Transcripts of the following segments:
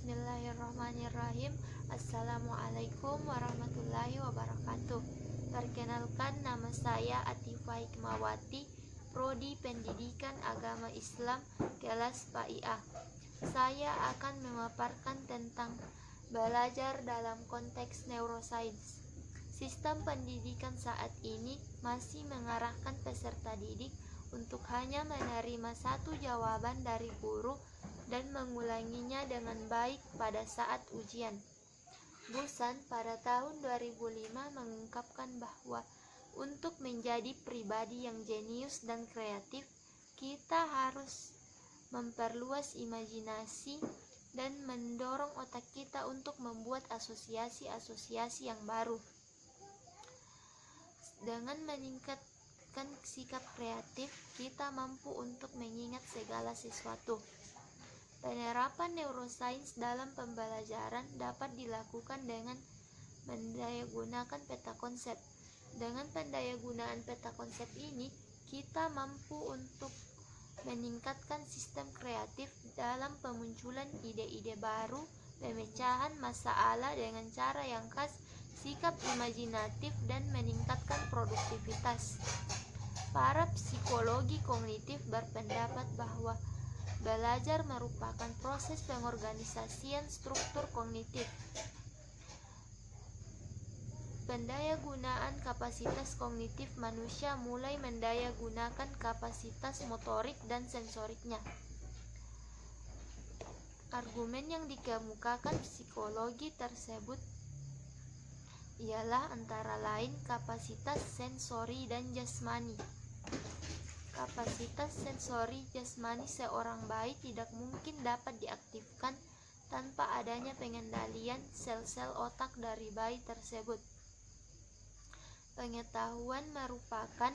Bismillahirrahmanirrahim. Assalamualaikum warahmatullahi wabarakatuh. Perkenalkan, nama saya Atifah Hikmawati, Prodi Pendidikan Agama Islam, kelas PAIA. Saya akan memaparkan tentang belajar dalam konteks neuroscience. Sistem pendidikan saat ini masih mengarahkan peserta didik untuk hanya menerima satu jawaban dari guru dan mengulanginya dengan baik pada saat ujian. Busan pada tahun 2005 mengungkapkan bahwa untuk menjadi pribadi yang jenius dan kreatif, kita harus memperluas imajinasi dan mendorong otak kita untuk membuat asosiasi-asosiasi yang baru. Dengan meningkatkan sikap kreatif, kita mampu untuk mengingat segala sesuatu. Penerapan neuroscience dalam pembelajaran dapat dilakukan dengan mendayagunakan peta konsep. Dengan pendayagunaan peta konsep ini, kita mampu untuk meningkatkan sistem kreatif dalam pemunculan ide-ide baru, pemecahan masalah dengan cara yang khas, sikap imajinatif, dan meningkatkan produktivitas. Para psikologi kognitif berpendapat bahwa belajar merupakan proses pengorganisasian struktur kognitif. Pendayagunaan kapasitas kognitif manusia mulai mendayagunakan kapasitas motorik dan sensoriknya. Argumen yang dikemukakan psikologi tersebut ialah antara lain kapasitas sensori dan jasmani. Kapasitas sensori jasmani seorang bayi tidak mungkin dapat diaktifkan tanpa adanya pengendalian sel-sel otak dari bayi tersebut. Pengetahuan merupakan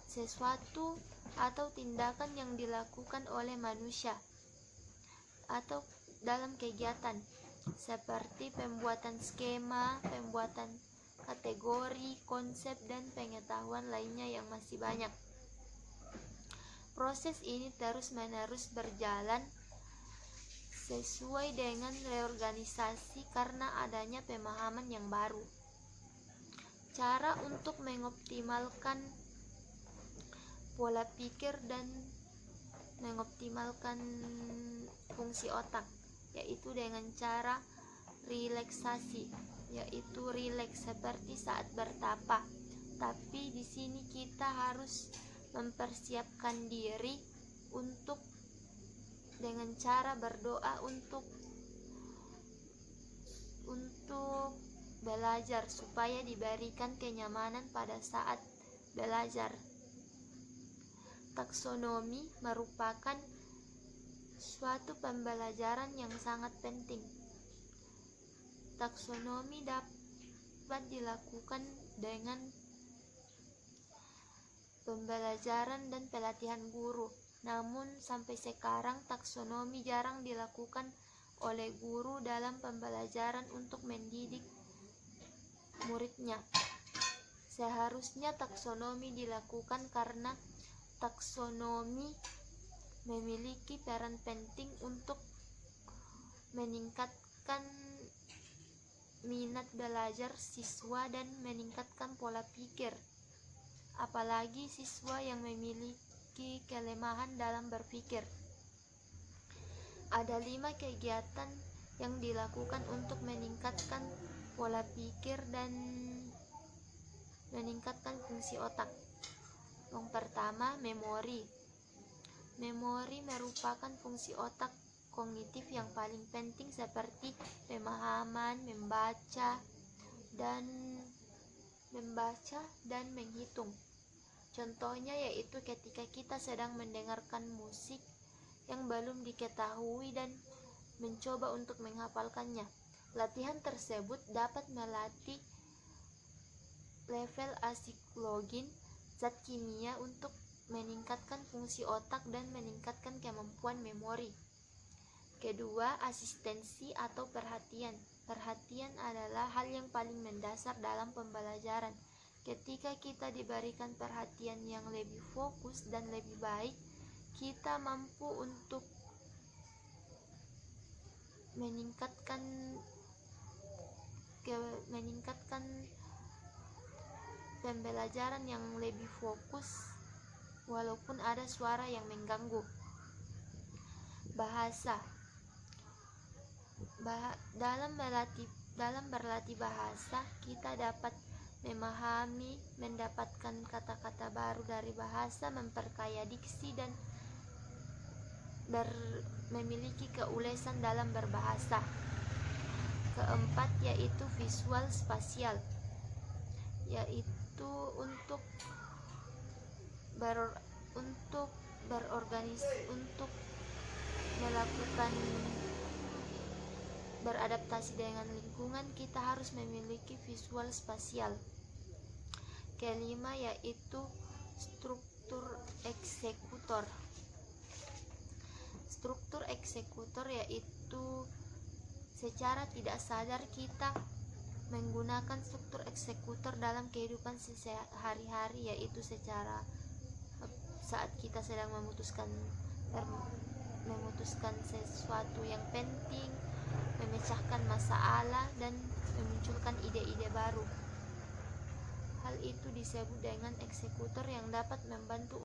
sesuatu atau tindakan yang dilakukan oleh manusia atau dalam kegiatan seperti pembuatan skema, pembuatan kategori, konsep, dan pengetahuan lainnya yang masih banyak. Proses ini terus-menerus berjalan sesuai dengan reorganisasi karena adanya pemahaman yang baru. Cara untuk mengoptimalkan pola pikir dan mengoptimalkan fungsi otak, yaitu dengan cara relaksasi, yaitu rileks seperti saat bertapa. Tapi di sini kita harus mempersiapkan diri untuk dengan cara berdoa untuk belajar supaya diberikan kenyamanan pada saat belajar. Taksonomi merupakan suatu pembelajaran yang sangat penting. Taksonomi dapat dilakukan dengan pembelajaran dan pelatihan guru. Namun sampai sekarang taksonomi jarang dilakukan oleh guru dalam pembelajaran untuk mendidik muridnya. Seharusnya taksonomi dilakukan karena taksonomi memiliki peran penting untuk meningkatkan minat belajar siswa dan meningkatkan pola pikir, apalagi siswa yang memiliki kelemahan dalam berpikir. Ada 5 kegiatan yang dilakukan untuk meningkatkan pola pikir dan meningkatkan fungsi otak. Yang pertama, memori. Memori merupakan fungsi otak kognitif yang paling penting seperti pemahaman, membaca dan menghitung. Contohnya yaitu ketika kita sedang mendengarkan musik yang belum diketahui dan mencoba untuk menghafalkannya. Latihan tersebut dapat melatih level asiklogin, zat kimia, untuk meningkatkan fungsi otak dan meningkatkan kemampuan memori. Kedua, asistensi atau perhatian. Perhatian adalah hal yang paling mendasar dalam pembelajaran. Ketika kita diberikan perhatian yang lebih fokus dan lebih baik, kita mampu untuk meningkatkan pembelajaran yang lebih fokus walaupun ada suara yang mengganggu. Bahasa. Dalam berlatih bahasa, kita dapat memahami, mendapatkan kata-kata baru dari bahasa, memperkaya diksi dan memiliki keulesan dalam berbahasa. Keempat yaitu visual spasial, yaitu untuk melakukan beradaptasi dengan lingkungan, kita harus memiliki visual spasial. Kelima yaitu struktur eksekutor. Struktur eksekutor yaitu secara tidak sadar kita menggunakan struktur eksekutor dalam kehidupan sehari-hari, yaitu saat kita sedang memutuskan sesuatu yang penting, memecahkan masalah, dan memunculkan ide-ide baru. Hal itu disebut dengan eksekutor yang dapat membantu